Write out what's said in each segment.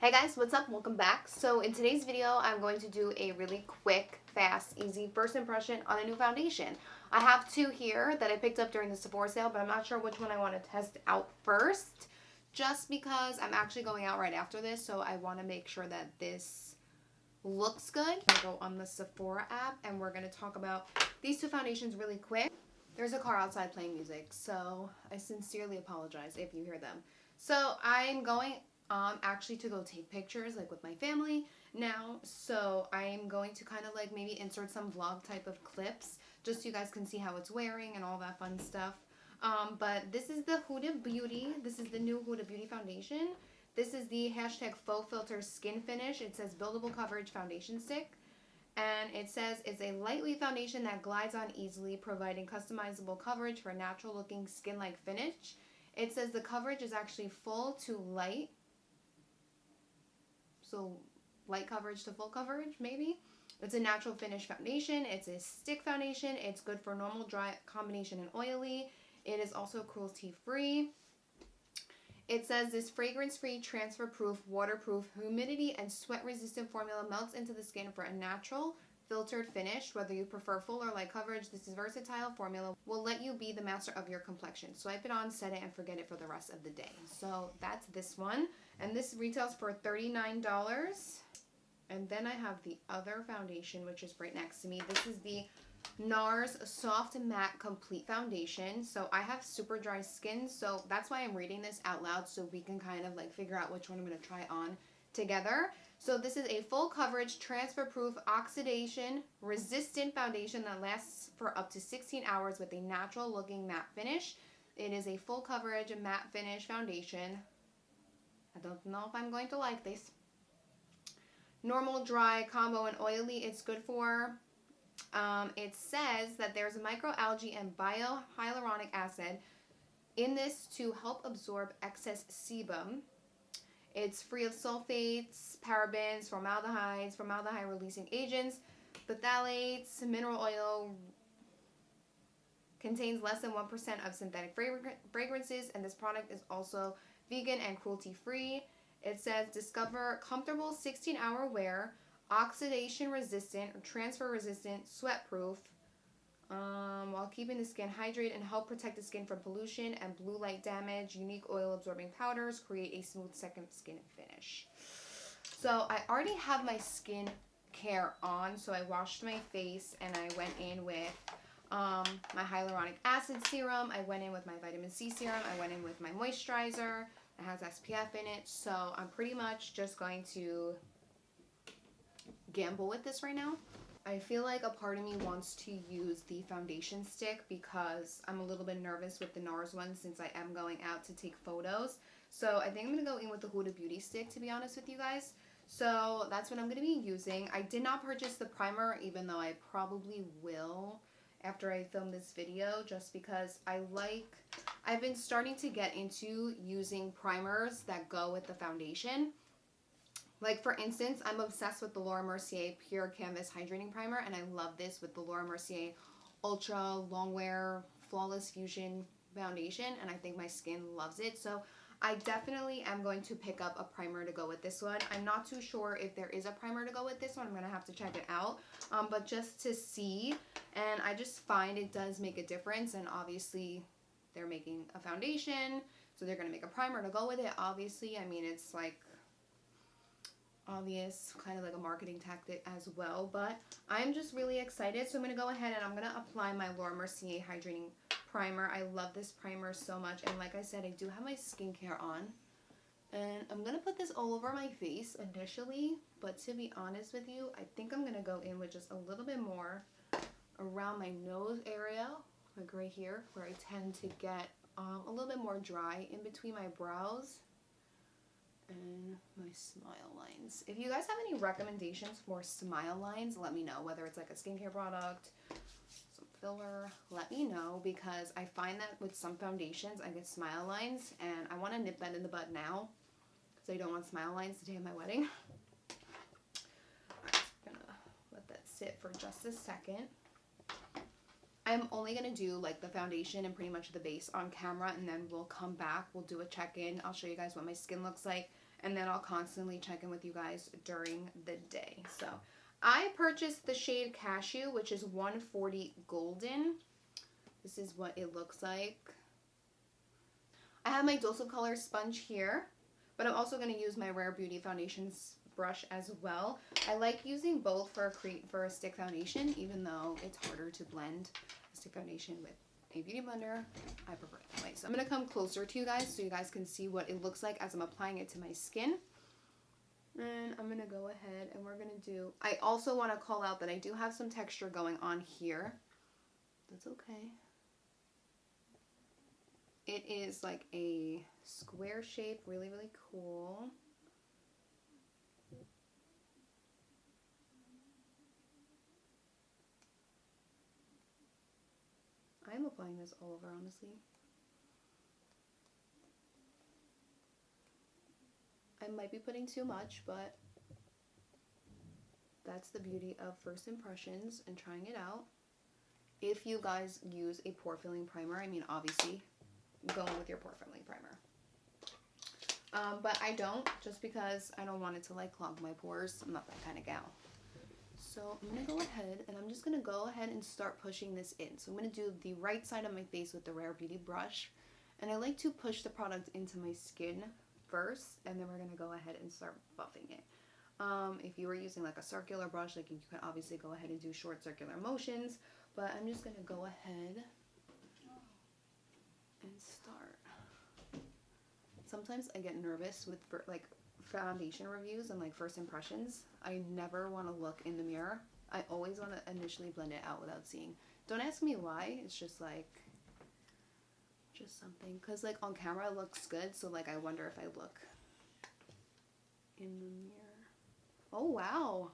Hey guys, what's up? Welcome back. So in today's video, I'm going to do a really quick, fast, easy first impression on a new foundation. I have two here that I picked up during the Sephora sale, but I'm not sure which one I want to test out first, just because I'm actually going out right after this, so I want to make sure that this looks good. I go on the Sephora app and we're going to talk about these two foundations really quick. There's a car outside playing music, so I sincerely apologize if you hear them. So I'm going actually to go take pictures like with my family now, so I'm going to kind of like maybe insert some vlog type of clips just so you guys can see how it's wearing and all that fun stuff. But this is the Huda Beauty. This is the new Huda Beauty foundation. This is the hashtag faux filter skin finish. It says buildable coverage foundation stick, and it says it's a lightweight foundation that glides on easily, providing customizable coverage for a natural looking skin like finish. It says the coverage is actually full to light. So light coverage to full coverage, maybe. It's a natural finish foundation. It's a stick foundation. It's good for normal, dry, combination, and oily. It is also cruelty free. It says this fragrance-free, transfer-proof, waterproof, humidity, and sweat-resistant formula melts into the skin for a natural, filtered finish. Whether you prefer full or light coverage, this versatile formula will let you be the master of your complexion. Swipe it on, set it, and forget it for the rest of the day. So that's this one. And this retails for $39. And then I have the other foundation, which is right next to me. This is the Nars Soft Matte Complete Foundation. So I have super dry skin, so that's why I'm reading this out loud, so we can kind of like figure out which one I'm going to try on together. So this is a full coverage, transfer proof, oxidation resistant foundation that lasts for up to 16 hours with a natural looking matte finish. It is a full coverage matte finish foundation. I don't know if I'm going to like this. Normal, dry, combo, and oily it's good for. It says that there's microalgae and biohyaluronic acid in this to help absorb excess sebum. It's free of sulfates, parabens, formaldehydes, formaldehyde-releasing agents, phthalates, mineral oil, contains less than 1% of synthetic fragrances, and this product is also vegan and cruelty-free. It says discover comfortable 16-hour wear, oxidation resistant or transfer resistant, sweat proof, while keeping the skin hydrated and help protect the skin from pollution and blue light damage. Unique oil absorbing powders create a smooth second skin finish. So I already have my skin care on, so I washed my face and I went in with my hyaluronic acid serum. I went in with my vitamin C serum. I went in with my moisturizer. It has SPF in it, so I'm pretty much just going to gamble with this right now. I feel like a part of me wants to use the foundation stick because I'm a little bit nervous with the Nars one since I am going out to take photos. So I think I'm going to go in with the Huda Beauty stick, to be honest with you guys. So that's what I'm going to be using. I did not purchase the primer, even though I probably will after I film this video, just because I've been starting to get into using primers that go with the foundation. Like, for instance, I'm obsessed with the Laura Mercier Pure Canvas Hydrating Primer, and I love this with the Laura Mercier Ultra Longwear Flawless Fusion Foundation, and I think my skin loves it. So I definitely am going to pick up a primer to go with this one. I'm not too sure if there is a primer to go with this one. I'm going to have to check it out, but just to see, and I just find it does make a difference, and obviously they're making a foundation, so they're going to make a primer to go with it. Obviously, I mean, it's like obvious, kind of like a marketing tactic as well, but I'm just really excited. So I'm going to go ahead and I'm going to apply my Laura Mercier Hydrating Primer. I love this primer so much, and like I said, I do have my skincare on, and I'm going to put this all over my face initially, but to be honest with you, I think I'm going to go in with just a little bit more around my nose area, like right here, where I tend to get a little bit more dry in between my brows and my smile lines. If you guys have any recommendations for smile lines, let me know. Whether it's like a skincare product, some filler, let me know, because I find that with some foundations I get smile lines and I want to nip that in the bud now because I don't want smile lines the day of my wedding. Alright, I'm gonna let that sit for just a second. I'm only going to do like the foundation and pretty much the base on camera, and then we'll come back, we'll do a check-in, I'll show you guys what my skin looks like, and then I'll constantly check in with you guys during the day. So I purchased the shade Cashew, which is 140 Golden. This is what it looks like. I have my Dose of Color sponge here, but I'm also going to use my Rare Beauty foundations brush as well. I like using both for a stick foundation, even though it's harder to blend a stick foundation with a beauty blender. I prefer it that way. So I'm going to come closer to you guys so you guys can see what it looks like as I'm applying it to my skin. And I'm going to go ahead and we're going to do, I also want to call out that I do have some texture going on here. That's okay. It is like a square shape, really, really cool. I'm applying this all over, honestly. I might be putting too much, but that's the beauty of first impressions and trying it out. If you guys use a pore filling primer, I mean, obviously, go in with your pore filling primer. But I don't, just because I don't want it to like clog my pores. I'm not that kind of gal. So I'm going to go ahead and I'm just going to go ahead and start pushing this in. So I'm going to do the right side of my face with the Rare Beauty brush. And I like to push the product into my skin first, and then we're going to go ahead and start buffing it. If you were using like a circular brush, like you can obviously go ahead and do short circular motions, but I'm just going to go ahead and start. Sometimes I get nervous with like foundation reviews and like first impressions. I never want to look in the mirror. I always want to initially blend it out without seeing. Don't ask me why. It's just like, just something. Because like on camera it looks good, so like I wonder if I look in the mirror. Oh wow.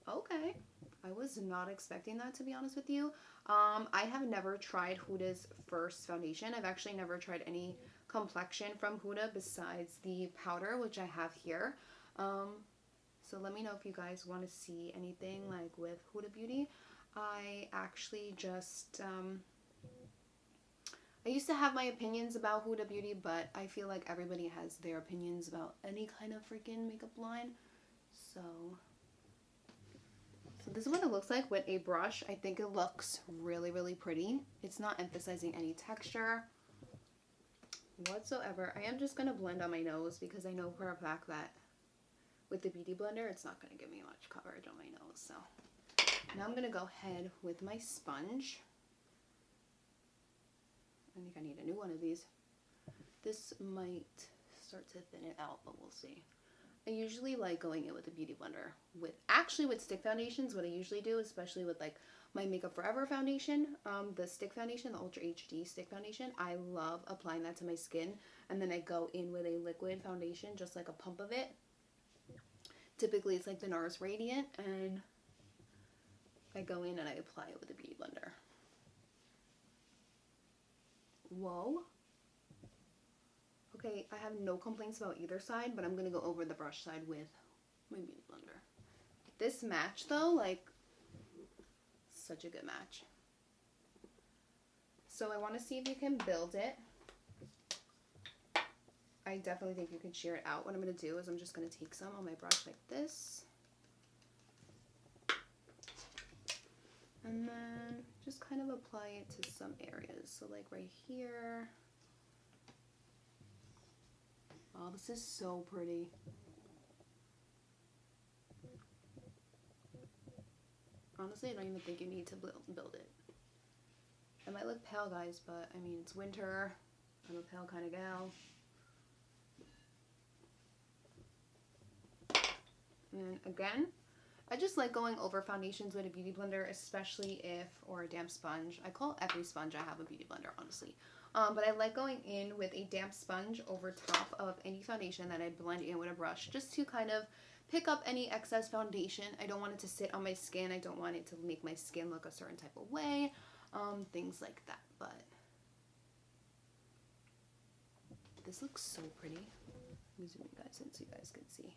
Okay. I was not expecting that, to be honest with you. I have never tried Huda's first foundation. I've actually never tried any complexion from Huda besides the powder, which I have here. So let me know if you guys want to see anything like with Huda Beauty. I actually just, I used to have my opinions about Huda Beauty, but I feel like everybody has their opinions about any kind of freaking makeup line. So this is what it looks like with a brush. I think it looks really, really pretty. It's not emphasizing any texture whatsoever. I am just going to blend on my nose because I know for a fact that with the Beauty Blender, it's not going to give me much coverage on my nose. So now I'm going to go ahead with my sponge. I think I need a new one of these. This might start to thin it out, but we'll see. I usually like going in with a Beauty Blender. With stick foundations, what I usually do, especially with like my Makeup Forever foundation, the stick foundation, the Ultra HD stick foundation, I love applying that to my skin, and then I go in with a liquid foundation, just like a pump of it. Typically it's like the Nars Radiant, and I go in and I apply it with a Beauty Blender. Whoa. Okay, I have no complaints about either side, but I'm going to go over the brush side with my Beauty Blender. This match though, like, such a good match. So I want to see if you can build it. I definitely think you can shear it out. What I'm going to do is I'm just going to take some on my brush like this. And then just kind of apply it to some areas. So like right here. Oh, this is so pretty. Honestly, I don't even think you need to build it. I might look pale, guys, but I mean, it's winter. I'm a pale kind of gal. And again, I just like going over foundations with a Beauty Blender, especially or a damp sponge. I call every sponge I have a Beauty Blender, honestly. But I like going in with a damp sponge over top of any foundation that I blend in with a brush, just to kind of pick up any excess foundation. I don't want it to sit on my skin. I don't want it to make my skin look a certain type of way, things like that. But this looks so pretty. Let me zoom you guys in so you guys can see.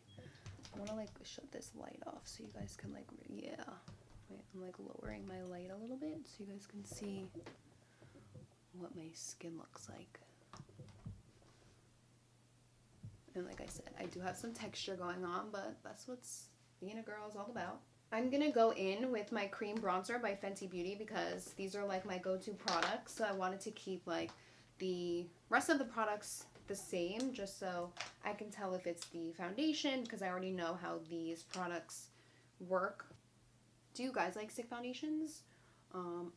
I want to like shut this light off so you guys can like, yeah. Wait, I'm like lowering my light a little bit so you guys can see what my skin looks like. And like I said, I do have some texture going on, but that's what's being a girl is all about. I'm gonna go in with my cream bronzer by Fenty Beauty because these are like my go-to products. So I wanted to keep like the rest of the products the same, just so I can tell if it's the foundation, because I already know how these products work. Do you guys like stick foundations?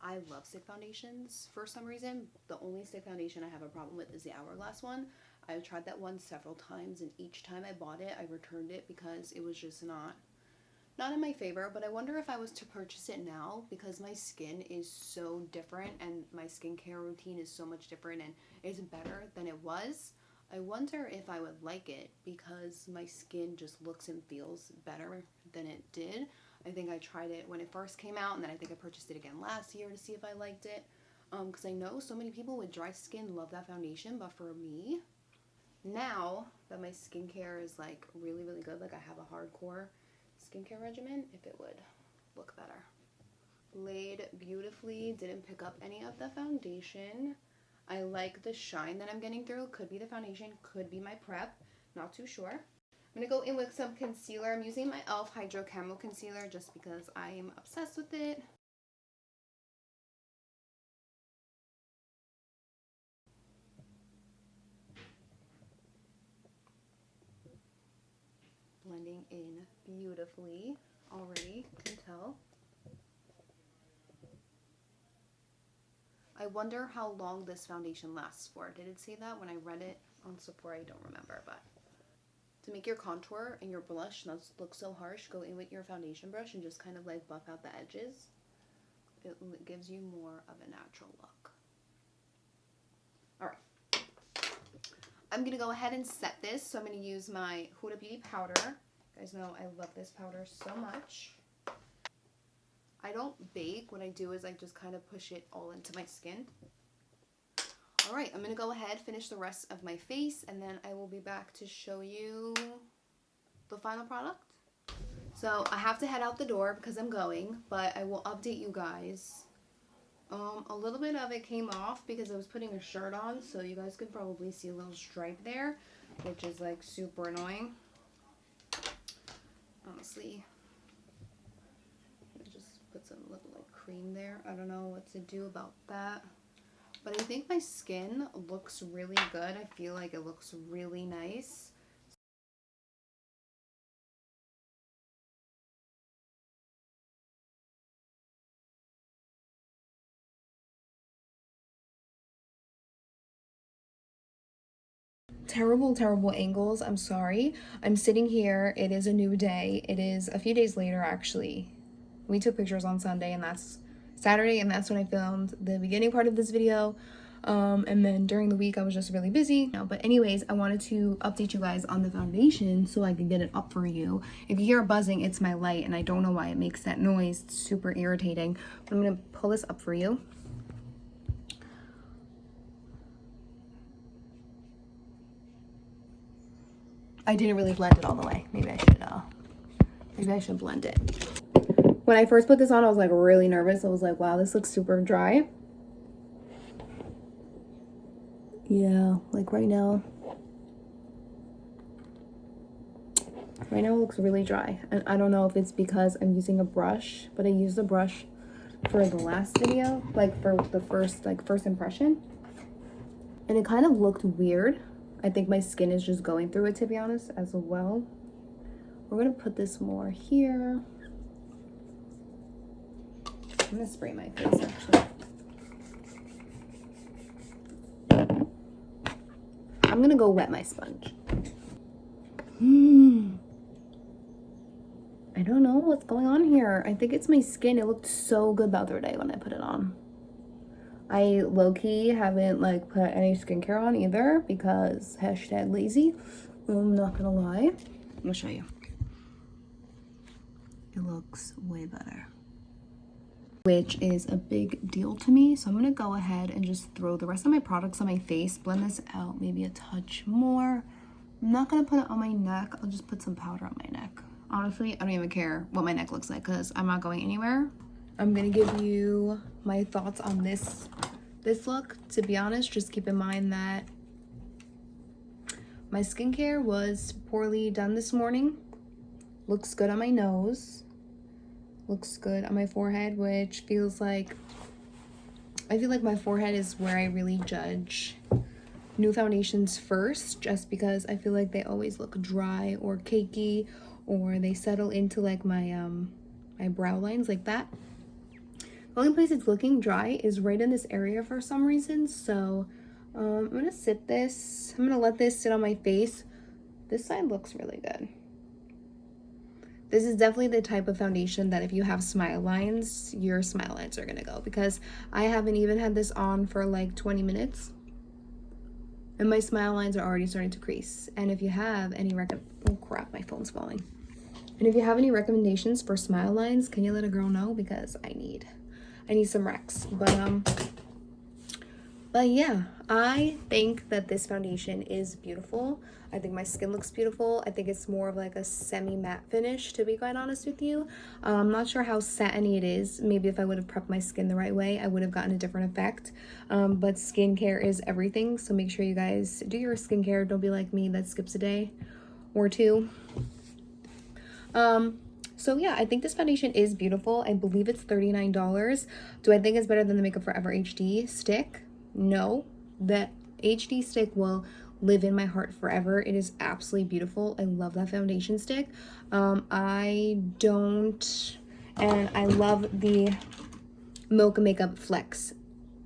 I love stick foundations for some reason. The only stick foundation I have a problem with is the Hourglass one. I've tried that one several times, and each time I bought it, I returned it because it was just not in my favor. But I wonder if I was to purchase it now, because my skin is so different and my skincare routine is so much different and is better than it was. I wonder if I would like it because my skin just looks and feels better than it did. I think I tried it when it first came out, and then I think I purchased it again last year to see if I liked it. Because I know so many people with dry skin love that foundation, but for me, now that my skincare is like really, really good, like I have a hardcore skincare regimen, if it would look better. Laid beautifully, didn't pick up any of the foundation. I like the shine that I'm getting through. Could be the foundation, could be my prep, not too sure. I'm going to go in with some concealer. I'm using my e.l.f. Hydro Camo Concealer just because I'm obsessed with it. Blending in beautifully already, can tell. I wonder how long this foundation lasts for. Did it say that when I read it on Sephora? I don't remember, but to make your contour and your blush not look so harsh, go in with your foundation brush and just kind of like buff out the edges. It gives you more of a natural look. Alright. I'm going to go ahead and set this. So I'm going to use my Huda Beauty powder. You guys know I love this powder so much. I don't bake. What I do is I just kind of push it all into my skin. Alright, I'm going to go ahead, finish the rest of my face, and then I will be back to show you the final product. So I have to head out the door because I'm going, but I will update you guys. A little bit of it came off because I was putting a shirt on, so you guys could probably see a little stripe there, which is like super annoying. Honestly. I just put some little like cream there. I don't know what to do about that. But I think my skin looks really good. I feel like it looks really nice. Terrible angles. I'm sorry. I'm sitting here. It is a new day. It is a few days later, actually. We took pictures on Sunday, and that's Saturday, and that's when I filmed the beginning part of this video. And then during the week I was just really busy. But anyways, I wanted to update you guys on the foundation so I could get it up for you. If you hear a buzzing, it's my light, and I don't know why it makes that noise. It's super irritating. But I'm gonna pull this up for you. I didn't really blend it all the way. Maybe I should blend it. When I first put this on, I was like really nervous. I was like, wow, this looks super dry. Yeah, like right now it looks really dry. And I don't know if it's because I'm using a brush, but I used a brush for the last video, like for the first impression. And it kind of looked weird. I think my skin is just going through it, to be honest, as well. We're gonna put this more here. I'm gonna spray my face actually. I'm gonna go wet my sponge. I don't know what's going on here. I think it's my skin. It looked so good the other day when I put it on. I low-key haven't like put any skincare on either because #lazy. I'm not gonna lie. I'm gonna show you. It looks way better, which is a big deal to me. So I'm gonna go ahead and just throw the rest of my products on my face, blend this out maybe a touch more. I'm not gonna put it on my neck. I'll just put some powder on my neck. Honestly, I don't even care what my neck looks like because I'm not going anywhere. I'm gonna give you my thoughts on this look. To be honest, just keep in mind that my skincare was poorly done this morning. Looks good on my nose. Looks good on my forehead, which feels like, I feel like my forehead is where I really judge new foundations first, just because I feel like they always look dry or cakey, or they settle into like my my brow lines like that. The only place it's looking dry is right in this area for some reason. So I'm gonna let this sit on my face. This side looks really good. This is definitely the type of foundation that if you have smile lines, your smile lines are gonna go, because I haven't even had this on for like 20 minutes and my smile lines are already starting to crease. And if you have any oh crap, my phone's falling. And if you have any recommendations for smile lines, can you let a girl know, because I need some recs. But yeah, I think that this foundation is beautiful. I think my skin looks beautiful. I think it's more of like a semi-matte finish, to be quite honest with you. I'm not sure how satiny it is. Maybe if I would have prepped my skin the right way, I would have gotten a different effect. But skincare is everything, so make sure you guys do your skincare. Don't be like me that skips a day or two. So yeah, I think this foundation is beautiful. I believe it's $39. Do I think it's better than the Makeup Forever HD stick? No. The HD stick will live in my heart forever. It is absolutely beautiful. I love that foundation stick. I love the Mocha Makeup Flex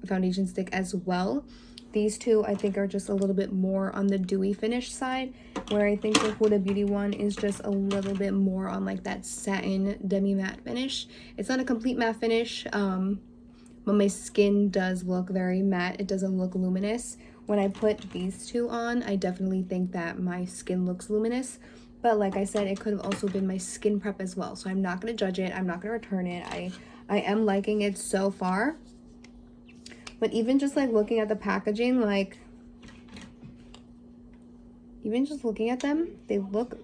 foundation stick as well. These two I think are just a little bit more on the dewy finish side, where I think the Huda Beauty one is just a little bit more on like that satin demi matte finish. It's not a complete matte finish, but my skin does look very matte. It doesn't look luminous. When I put these two on, I definitely think that my skin looks luminous. But like I said, it could have also been my skin prep as well. So I'm not going to judge it. I'm not going to return it. I am liking it so far. But even just like looking at the packaging, like even just looking at them, they look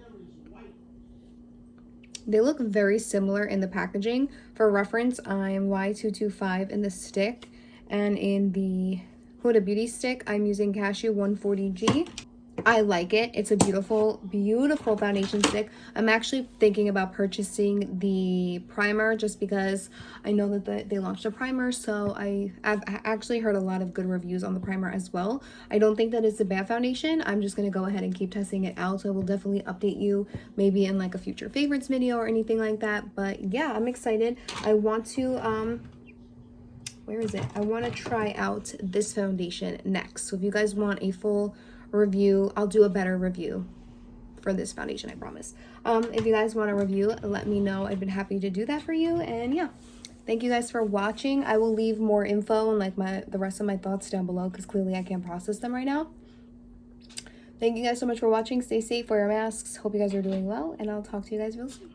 very similar in the packaging. For reference, I'm Y225 in the stick, and in the Huda Beauty stick, I'm using Cashew 140G. I like it. It's a beautiful, beautiful foundation stick. I'm actually thinking about purchasing the primer just because I know that they launched a primer, so I've actually heard a lot of good reviews on the primer as well. I don't think that it's a bad foundation. I'm just going to go ahead and keep testing it out, so I will definitely update you maybe in like a future favorites video or anything like that. But yeah, I'm excited. I want to where is it? I want to try out this foundation next. So if you guys want a full review, I'll do a better review for this foundation, I promise. If you guys want a review, let me know. I've been happy to do that for you. And yeah, thank you guys for watching. I will leave more info and like the rest of my thoughts down below, because clearly I can't process them right now. Thank you guys so much for watching. Stay safe, wear your masks. Hope you guys are doing well, and I'll talk to you guys real soon.